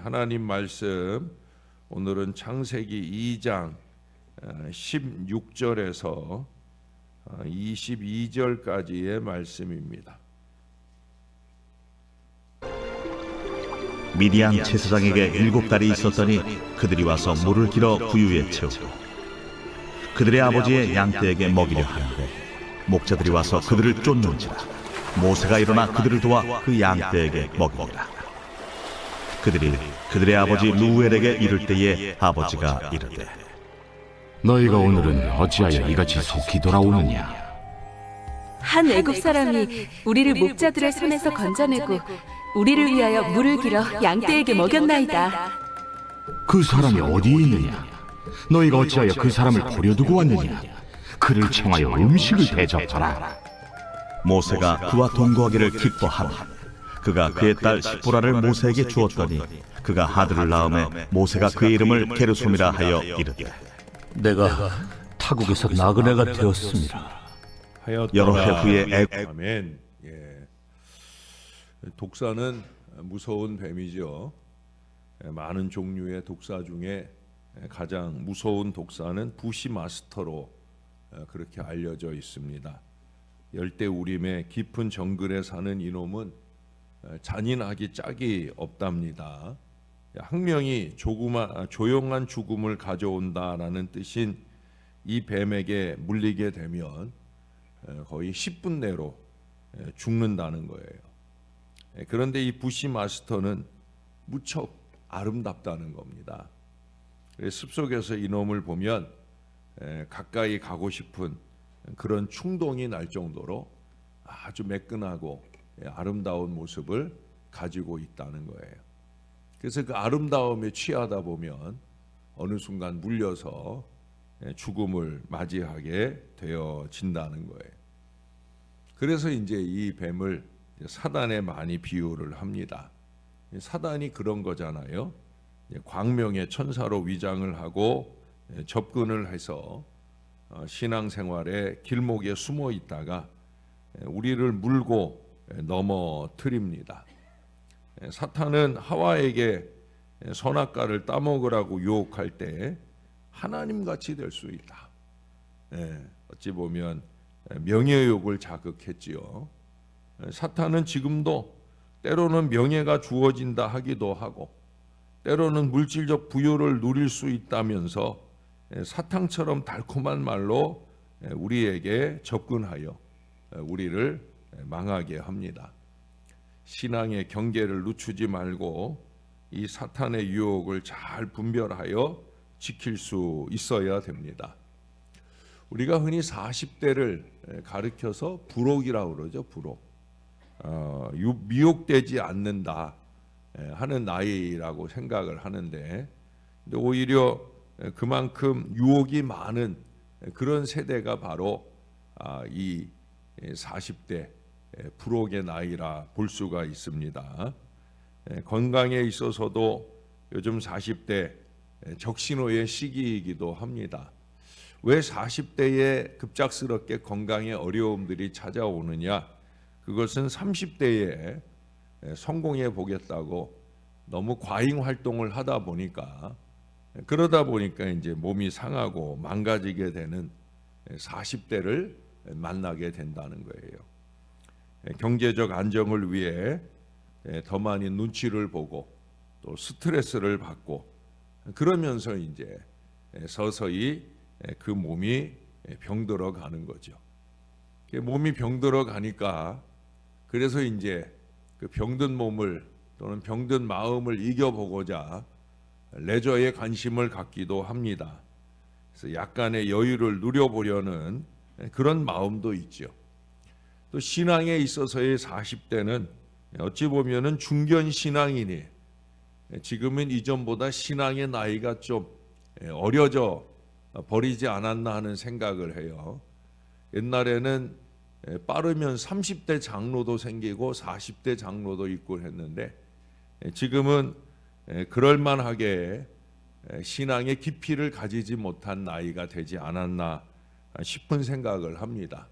하나님 말씀 오늘은 창세기 2장 16절에서 22절까지의 말씀입니다. 미디안 제사장에게 7딸이 있었더니 그들이 와서 물을 길어 부유에 채우고 그들의 아버지의 양떼에게 먹이려 하는데 목자들이 와서 그들을 쫓는지라 모세가 일어나 그들을 도와 그 양떼에게 먹이니라. 그들이 그들의 아버지 루엘에게 이를 때에 아버지가 이르되 너희가 오늘은 어찌하여 이같이 속히 돌아오느냐? 한 애굽 사람이 우리를 목자들의 손에서 건져내고 우리를 위하여 물을 길어 양떼에게 먹였나이다. 그 사람이 어디에 있느냐? 너희가 어찌하여 그 사람을 버려두고 왔느냐? 그를 청하여 음식을 대접하라. 모세가 그와 동거하기를 기뻐하며 그가 그의 딸 시보라를 모세에게 주었더니 그가 아들을 낳음에 모세가 그의 이름을 게르솜이라 하여 이르되 내가 타국에서 나그네가 되었습니다. 여러 해 후에 아멘. 독사는 무서운 뱀이죠. 많은 종류의 독사 중에 가장 무서운 독사는 부시마스터로 그렇게 알려져 있습니다. 열대우림의 깊은 정글에 사는 이놈은 잔인하기 짝이 없답니다. 학명이 조용한 죽음을 가져온다라는 뜻인 이 뱀에게 물리게 되면 거의 10분 내로 죽는다는 거예요. 그런데 이 부시마스터는 무척 아름답다는 겁니다. 숲속에서 이놈을 보면 가까이 가고 싶은 그런 충동이 날 정도로 아주 매끈하고 아름다운 모습을 가지고 있다는 거예요. 그래서 그 아름다움에 취하다 보면 어느 순간 물려서 죽음을 맞이하게 되어진다는 거예요. 그래서 이제 이 뱀을 사단에 많이 비유를 합니다. 사단이 그런 거잖아요. 광명의 천사로 위장을 하고 접근을 해서 신앙생활의 길목에 숨어 있다가 우리를 물고 넘어뜨립니다. 사탄은 하와에게 선악과를 따먹으라고 유혹할 때 하나님같이 될 수 있다. 어찌 보면 명예욕을 자극했지요. 사탄은 지금도 때로는 명예가 주어진다 하기도 하고 때로는 물질적 부여를 누릴 수 있다면서 사탕처럼 달콤한 말로 우리에게 접근하여 우리를 망하게 합니다. 신앙의 경계를 늦추지 말고 이 사탄의 유혹을 잘 분별하여 지킬 수 있어야 됩니다. 우리가 흔히 40대를 가리켜서 부록이라고 그러죠. 부록. 미혹되지 않는다 하는 나이라고 생각을 하는데 오히려 그만큼 유혹이 많은 그런 세대가 바로 이 40대 부록의 나이라 볼 수가 있습니다. 건강에 있어서도 요즘 40대 적신호의 시기이기도 합니다. 왜 40대에 급작스럽게 건강에 어려움들이 찾아오느냐? 그것은 30대에 성공해 보겠다고 너무 과잉 활동을 하다 보니까 그러다 보니까 이제 몸이 상하고 망가지게 되는 40대를 만나게 된다는 거예요. 경제적 안정을 위해 더 많이 눈치를 보고 또 스트레스를 받고 그러면서 이제 서서히 그 몸이 병들어 가는 거죠. 몸이 병들어 가니까 그래서 이제 그 병든 몸을 또는 병든 마음을 이겨보고자 레저에 관심을 갖기도 합니다. 그래서 약간의 여유를 누려보려는 그런 마음도 있죠. 또 신앙에 있어서의 40대는 어찌 보면은 중견 신앙이니 지금은 이전보다 신앙의 나이가 좀 어려져 버리지 않았나 하는 생각을 해요. 옛날에는 빠르면 30대 장로도 생기고 40대 장로도 있고 했는데 지금은 그럴만하게 신앙의 깊이를 가지지 못한 나이가 되지 않았나 싶은 생각을 합니다.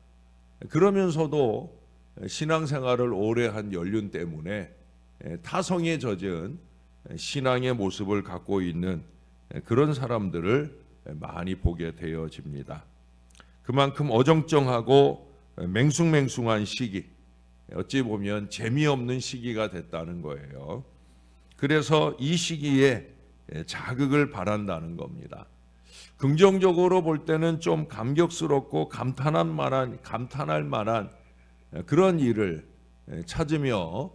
그러면서도 신앙생활을 오래 한 연륜 때문에 타성에 젖은 신앙의 모습을 갖고 있는 그런 사람들을 많이 보게 되어집니다. 그만큼 어정쩡하고 맹숭맹숭한 시기, 어찌 보면 재미없는 시기가 됐다는 거예요. 그래서 이 시기에 자극을 바란다는 겁니다. 긍정적으로 볼 때는 좀 감격스럽고 감탄할 만한 그런 일을 찾으며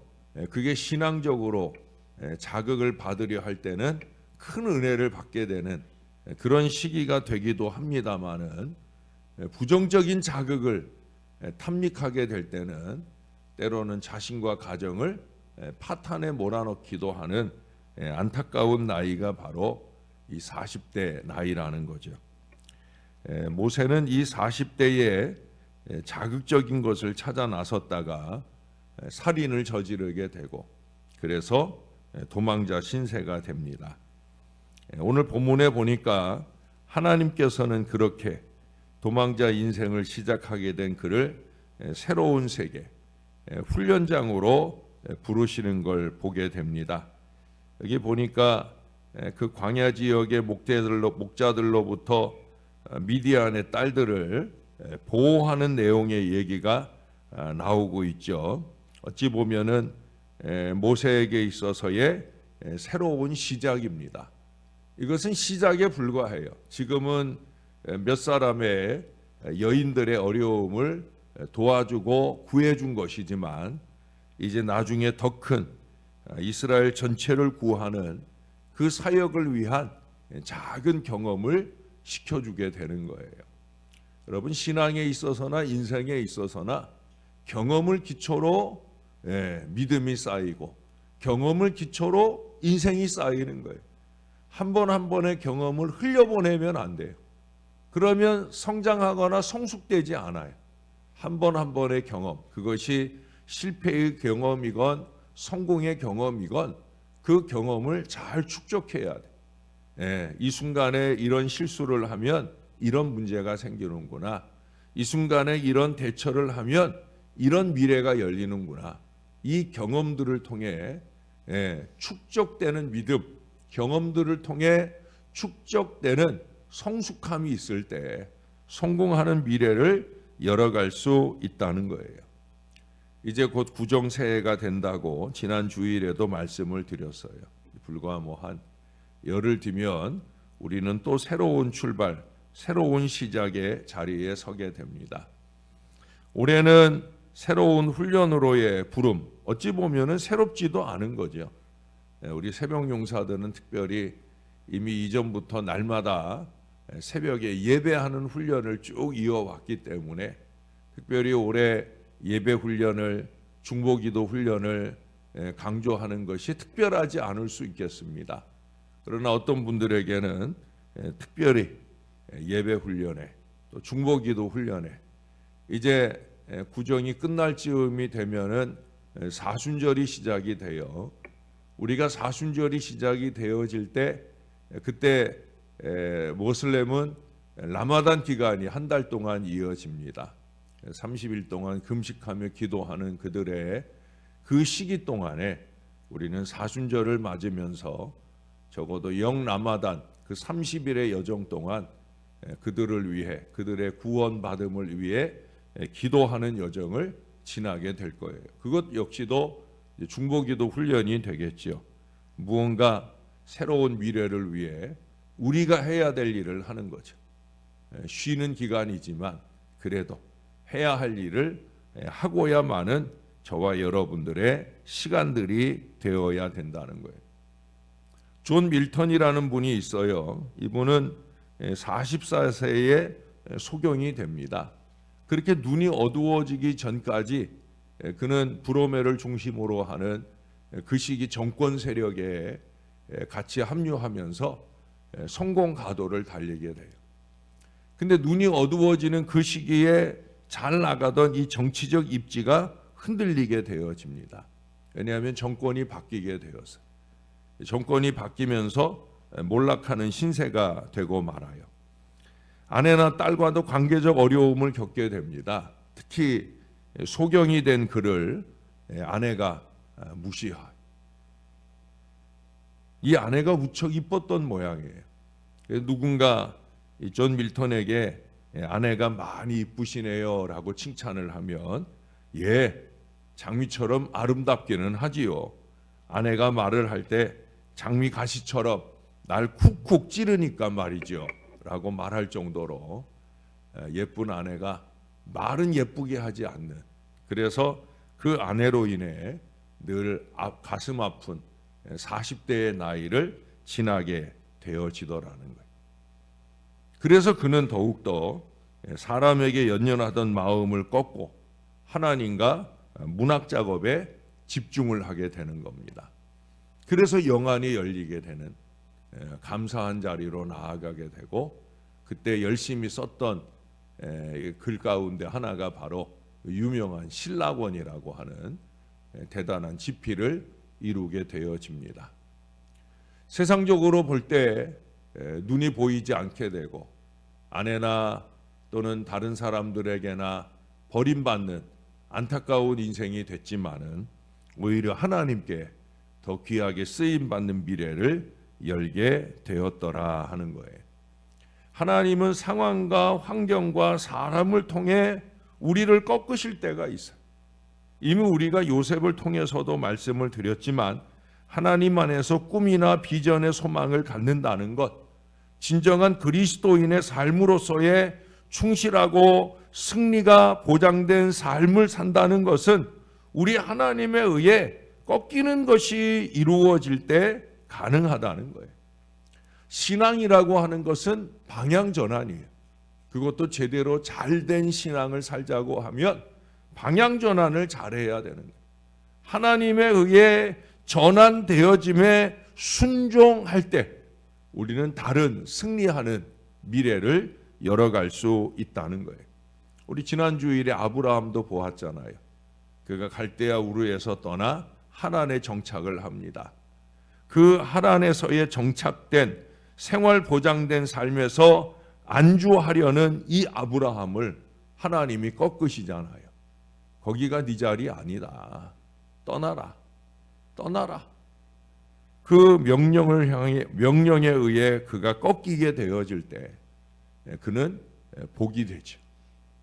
그게 신앙적으로 자극을 받으려 할 때는 큰 은혜를 받게 되는 그런 시기가 되기도 합니다마는 부정적인 자극을 탐닉하게 될 때는 때로는 자신과 가정을 파탄에 몰아넣기도 하는 안타까운 나이가 바로 이 40대 나이라는 거죠. 모세는 이 40대에 자극적인 것을 찾아 나섰다가 살인을 저지르게 되고 그래서 도망자 신세가 됩니다. 오늘 본문에 보니까 하나님께서는 그렇게 도망자 인생을 시작하게 된 그를 새로운 세계, 훈련장으로 부르시는 걸 보게 됩니다. 여기 보니까 그 광야 지역의 목자들로부터 미디안의 딸들을 보호하는 내용의 얘기가 나오고 있죠. 어찌 보면은 모세에게 있어서의 새로운 시작입니다. 이것은 시작에 불과해요. 지금은 몇 사람의 여인들의 어려움을 도와주고 구해준 것이지만 이제 나중에 더 큰 이스라엘 전체를 구하는 그 사역을 위한 작은 경험을 시켜주게 되는 거예요. 여러분, 신앙에 있어서나 인생에 있어서나 경험을 기초로 믿음이 쌓이고 경험을 기초로 인생이 쌓이는 거예요. 한 번 한 번의 경험을 흘려보내면 안 돼요. 그러면 성장하거나 성숙되지 않아요. 한 번 한 번의 경험, 그것이 실패의 경험이건 성공의 경험이건 그 경험을 잘 축적해야 돼. 이 순간에 이런 실수를 하면 이런 문제가 생기는구나. 이 순간에 이런 대처를 하면 이런 미래가 열리는구나. 이 경험들을 통해 축적되는 믿음, 경험들을 통해 축적되는 성숙함이 있을 때 성공하는 미래를 열어갈 수 있다는 거예요. 이제 곧 구정 새해가 된다고 지난 주일에도 말씀을 드렸어요. 불과 한 열흘 뒤면 우리는 또 새로운 출발, 새로운 시작의 자리에 서게 됩니다. 올해는 새로운 훈련으로의 부름, 어찌 보면은 새롭지도 않은 거죠. 우리 새벽 용사들은 특별히 이미 이전부터 날마다 새벽에 예배하는 훈련을 쭉 이어왔기 때문에 특별히 올해 예배 훈련을, 중보기도 훈련을 강조하는 것이 특별하지 않을 수 있겠습니다. 그러나 어떤 분들에게는 특별히 예배 훈련에 또 중보기도 훈련에 이제 구정이 끝날 즈음이 되면은 사순절이 시작이 돼요. 우리가 사순절이 시작이 되어질 때 그때 모슬렘은 라마단 기간이 한 달 동안 이어집니다. 30일 동안 금식하며 기도하는 그들의 그 시기 동안에 우리는 사순절을 맞으면서 적어도 영라마단 그 30일의 여정 동안 그들을 위해, 그들의 구원받음을 위해 기도하는 여정을 지나게 될 거예요. 그것 역시도 중보기도 훈련이 되겠지요. 무언가 새로운 미래를 위해 우리가 해야 될 일을 하는 거죠. 쉬는 기간이지만 그래도 해야 할 일을 하고야만은 저와 여러분들의 시간들이 되어야 된다는 거예요. 존 밀턴이라는 분이 있어요. 이분은 44세에 소경이 됩니다. 그렇게 눈이 어두워지기 전까지 그는 브로메를 중심으로 하는 그 시기 정권 세력에 같이 합류하면서 성공 가도를 달리게 돼요. 근데 눈이 어두워지는 그 시기에 잘 나가던 이 정치적 입지가 흔들리게 되어집니다. 왜냐하면 정권이 바뀌게 되어서 정권이 바뀌면서 몰락하는 신세가 되고 말아요. 아내나 딸과도 관계적 어려움을 겪게 됩니다. 특히 소경이 된 그를 아내가 무시해요. 이 아내가 무척 이뻤던 모양이에요. 누군가 이 존 밀턴에게 아내가 많이 이쁘시네요라고 칭찬을 하면 장미처럼 아름답기는 하지요. 아내가 말을 할 때 장미 가시처럼 날 쿡쿡 찌르니까 말이죠 라고 말할 정도로 예쁜 아내가 말은 예쁘게 하지 않는, 그래서 그 아내로 인해 늘 가슴 아픈 40대의 나이를 지나게 되어지더라는 거예요. 그래서 그는 더욱더 사람에게 연연하던 마음을 꺾고 하나님과 문학 작업에 집중을 하게 되는 겁니다. 그래서 영안이 열리게 되는 감사한 자리로 나아가게 되고, 그때 열심히 썼던 글 가운데 하나가 바로 유명한 신라권이라고 하는 대단한 지필을 이루게 되어집니다. 세상적으로 볼 때 눈이 보이지 않게 되고 아내나 또는 다른 사람들에게나 버림받는 안타까운 인생이 됐지만은 오히려 하나님께 더 귀하게 쓰임받는 미래를 열게 되었더라 하는 거예요. 하나님은 상황과 환경과 사람을 통해 우리를 꺾으실 때가 있어요. 이미 우리가 요셉을 통해서도 말씀을 드렸지만 하나님 안에서 꿈이나 비전의 소망을 갖는다는 것, 진정한 그리스도인의 삶으로서의 충실하고 승리가 보장된 삶을 산다는 것은 우리 하나님에 의해 꺾이는 것이 이루어질 때 가능하다는 거예요. 신앙이라고 하는 것은 방향 전환이에요. 그것도 제대로 잘된 신앙을 살자고 하면 방향 전환을 잘해야 되는 거예요. 하나님에 의해 전환되어짐에 순종할 때 우리는 다른 승리하는 미래를 열어갈 수 있다는 거예요. 우리 지난 주일에 아브라함도 보았잖아요. 그가 갈대아 우르에서 떠나 하란에 정착을 합니다. 그 하란에서의 정착된 생활 보장된 삶에서 안주하려는 이 아브라함을 하나님이 꺾으시잖아요. 거기가 네 자리 아니다. 떠나라. 떠나라. 그 명령에 의해 그가 꺾이게 되어질 때 그는 복이 되죠.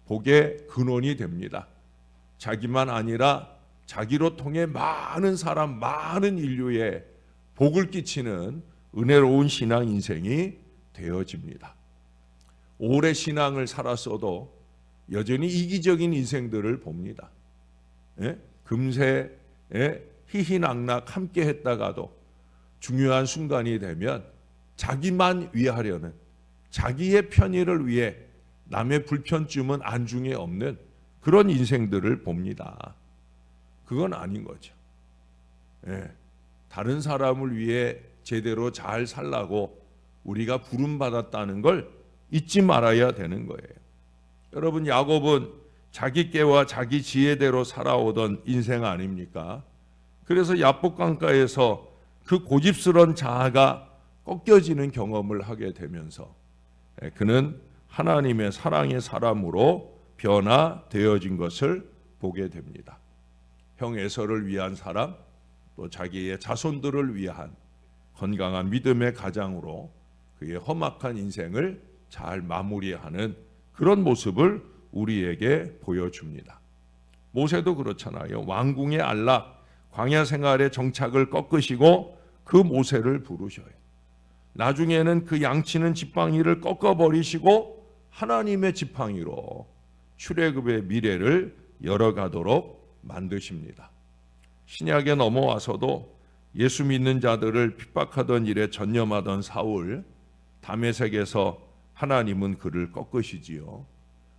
복의 근원이 됩니다. 자기만 아니라 자기로 통해 많은 사람, 많은 인류에 복을 끼치는 은혜로운 신앙 인생이 되어집니다. 오래 신앙을 살았어도 여전히 이기적인 인생들을 봅니다. 금세 희희낙낙 함께 했다가도 중요한 순간이 되면 자기만 위하려는, 자기의 편의를 위해 남의 불편쯤은 안중에 없는 그런 인생들을 봅니다. 그건 아닌 거죠. 다른 사람을 위해 제대로 잘 살라고 우리가 부름받았다는 걸 잊지 말아야 되는 거예요. 여러분, 야곱은 자기 꾀와 자기 지혜대로 살아오던 인생 아닙니까? 그래서 야복강가에서 그 고집스러운 자아가 꺾여지는 경험을 하게 되면서 그는 하나님의 사랑의 사람으로 변화되어진 것을 보게 됩니다. 형 에서를 위한 사람, 또 자기의 자손들을 위한 건강한 믿음의 가장으로 그의 험악한 인생을 잘 마무리하는 그런 모습을 우리에게 보여줍니다. 모세도 그렇잖아요. 왕궁의 안락, 광야 생활의 정착을 꺾으시고 그 모세를 부르셔요. 나중에는 그 양치는 지팡이를 꺾어버리시고 하나님의 지팡이로 출애굽의 미래를 열어가도록 만드십니다. 신약에 넘어와서도 예수 믿는 자들을 핍박하던 일에 전념하던 사울, 다메섹에서 하나님은 그를 꺾으시지요.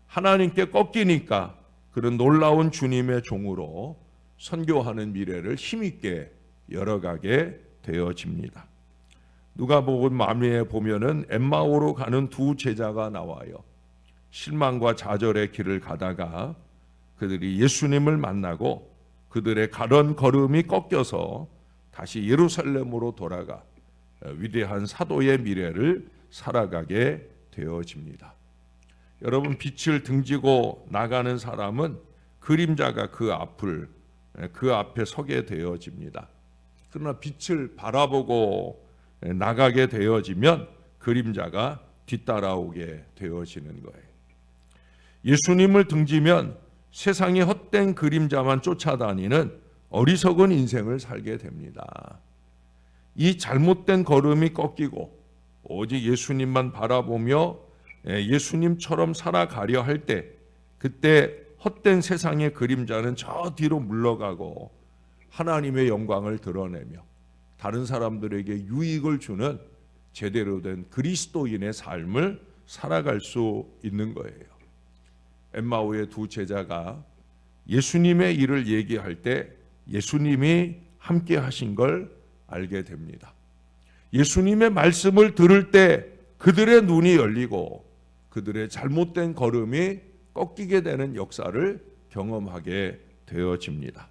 하나님께 꺾이니까 그런 놀라운 주님의 종으로 선교하는 미래를 힘있게 열어가게 되어집니다. 누가복음 말미에 보면은 엠마오로 가는 두 제자가 나와요. 실망과 좌절의 길을 가다가 그들이 예수님을 만나고 그들의 가던 걸음이 꺾여서 다시 예루살렘으로 돌아가 위대한 사도의 미래를 살아가게 되어집니다. 여러분, 빛을 등지고 나가는 사람은 그림자가 그 앞에 서게 되어집니다. 그러나 빛을 바라보고 나가게 되어지면 그림자가 뒤따라오게 되어지는 거예요. 예수님을 등지면 세상의 헛된 그림자만 쫓아다니는 어리석은 인생을 살게 됩니다. 이 잘못된 걸음이 꺾이고 오직 예수님만 바라보며 예수님처럼 살아가려 할 때, 그때 헛된 세상의 그림자는 저 뒤로 물러가고 하나님의 영광을 드러내며 다른 사람들에게 유익을 주는 제대로 된 그리스도인의 삶을 살아갈 수 있는 거예요. 엠마오의 두 제자가 예수님의 일을 얘기할 때 예수님이 함께 하신 걸 알게 됩니다. 예수님의 말씀을 들을 때 그들의 눈이 열리고 그들의 잘못된 걸음이 꺾이게 되는 역사를 경험하게 되어집니다.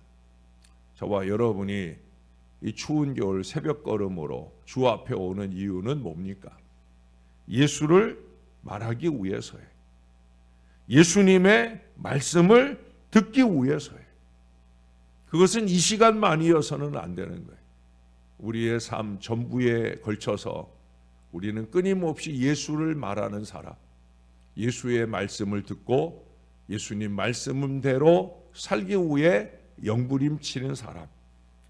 저와 여러분이 이 추운 겨울 새벽 걸음으로 주 앞에 오는 이유는 뭡니까? 예수를 말하기 위해서예요. 예수님의 말씀을 듣기 위해서예요. 그것은 이 시간만이어서는 안 되는 거예요. 우리의 삶 전부에 걸쳐서 우리는 끊임없이 예수를 말하는 사람, 예수의 말씀을 듣고 예수님 말씀대로 살기 위해 영부림치는 사람,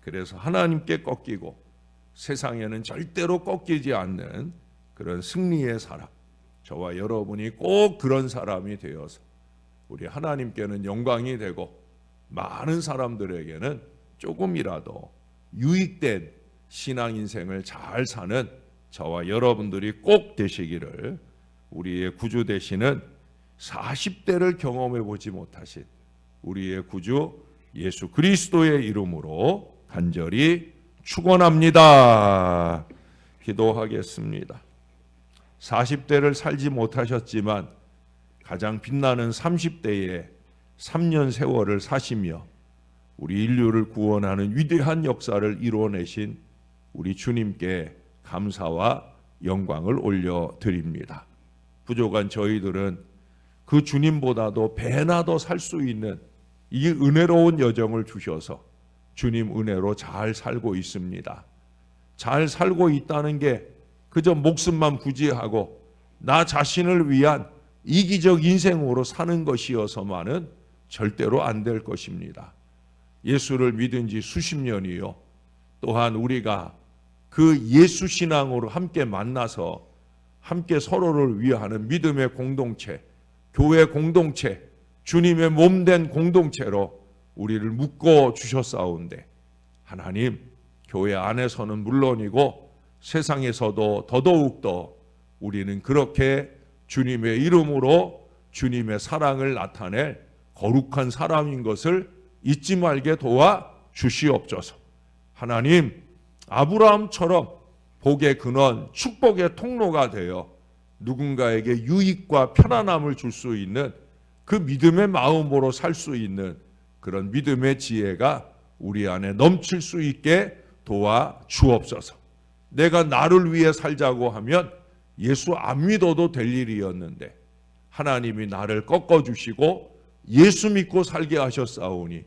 그래서 하나님께 꺾이고 세상에는 절대로 꺾이지 않는 그런 승리의 사람, 저와 여러분이 꼭 그런 사람이 되어서 우리 하나님께는 영광이 되고 많은 사람들에게는 조금이라도 유익된 신앙 인생을 잘 사는 저와 여러분들이 꼭 되시기를 우리의 구주 되시는 40대를 경험해 보지 못하신 우리의 구주 예수 그리스도의 이름으로 간절히 축원합니다. 기도하겠습니다. 40대를 살지 못하셨지만 가장 빛나는 30대에 3년 세월을 사시며 우리 인류를 구원하는 위대한 역사를 이루어내신 우리 주님께 감사와 영광을 올려드립니다. 부족한 저희들은 그 주님보다도 배나 더 살 수 있는 이 은혜로운 여정을 주셔서 주님 은혜로 잘 살고 있습니다. 잘 살고 있다는 게 그저 목숨만 부지하고 나 자신을 위한 이기적 인생으로 사는 것이어서만은 절대로 안 될 것입니다. 예수를 믿은 지 수십 년이요. 또한 우리가 그 예수 신앙으로 함께 만나서 함께 서로를 위하는 믿음의 공동체, 교회 공동체, 주님의 몸된 공동체로 우리를 묶어 주셨사온데 하나님, 교회 안에서는 물론이고 세상에서도 더더욱더 우리는 그렇게 주님의 이름으로 주님의 사랑을 나타낼 거룩한 사람인 것을 잊지 말게 도와 주시옵소서. 하나님, 아브라함처럼 복의 근원, 축복의 통로가 되어 누군가에게 유익과 편안함을 줄 수 있는 그 믿음의 마음으로 살 수 있는 그런 믿음의 지혜가 우리 안에 넘칠 수 있게 도와 주옵소서. 내가 나를 위해 살자고 하면 예수 안 믿어도 될 일이었는데 하나님이 나를 꺾어주시고 예수 믿고 살게 하셨사오니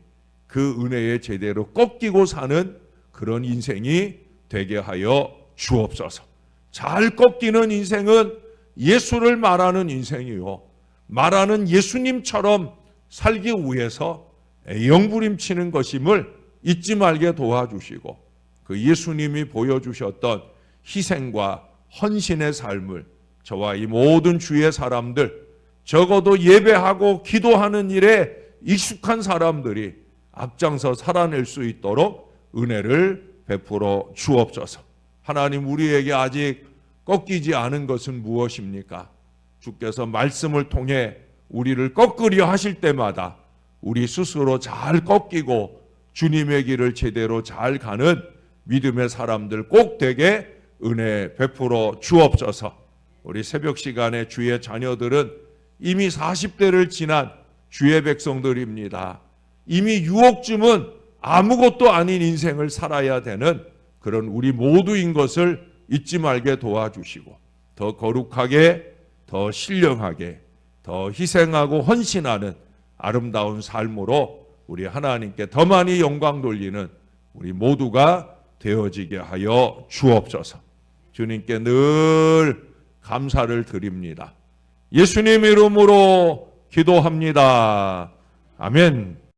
그 은혜에 제대로 꺾이고 사는 그런 인생이 되게 하여 주옵소서. 잘 꺾이는 인생은 예수를 말하는 인생이요, 말하는 예수님처럼 살기 위해서 영부림치는 것임을 잊지 말게 도와주시고 그 예수님이 보여주셨던 희생과 헌신의 삶을 저와 이 모든 주의 사람들, 적어도 예배하고 기도하는 일에 익숙한 사람들이 앞장서 살아낼 수 있도록 은혜를 베풀어 주옵소서. 하나님, 우리에게 아직 꺾이지 않은 것은 무엇입니까? 주께서 말씀을 통해 우리를 꺾으려 하실 때마다 우리 스스로 잘 꺾이고 주님의 길을 제대로 잘 가는 믿음의 사람들 꼭 되게 은혜 베풀어 주옵소서. 우리 새벽 시간에 주의 자녀들은 이미 40대를 지난 주의 백성들입니다. 이미 유혹쯤은 아무것도 아닌 인생을 살아야 되는 그런 우리 모두인 것을 잊지 말게 도와주시고 더 거룩하게, 더 신령하게, 더 희생하고 헌신하는 아름다운 삶으로 우리 하나님께 더 많이 영광 돌리는 우리 모두가 되어지게 하여 주옵소서. 주님께 늘 감사를 드립니다. 예수님 이름으로 기도합니다. 아멘.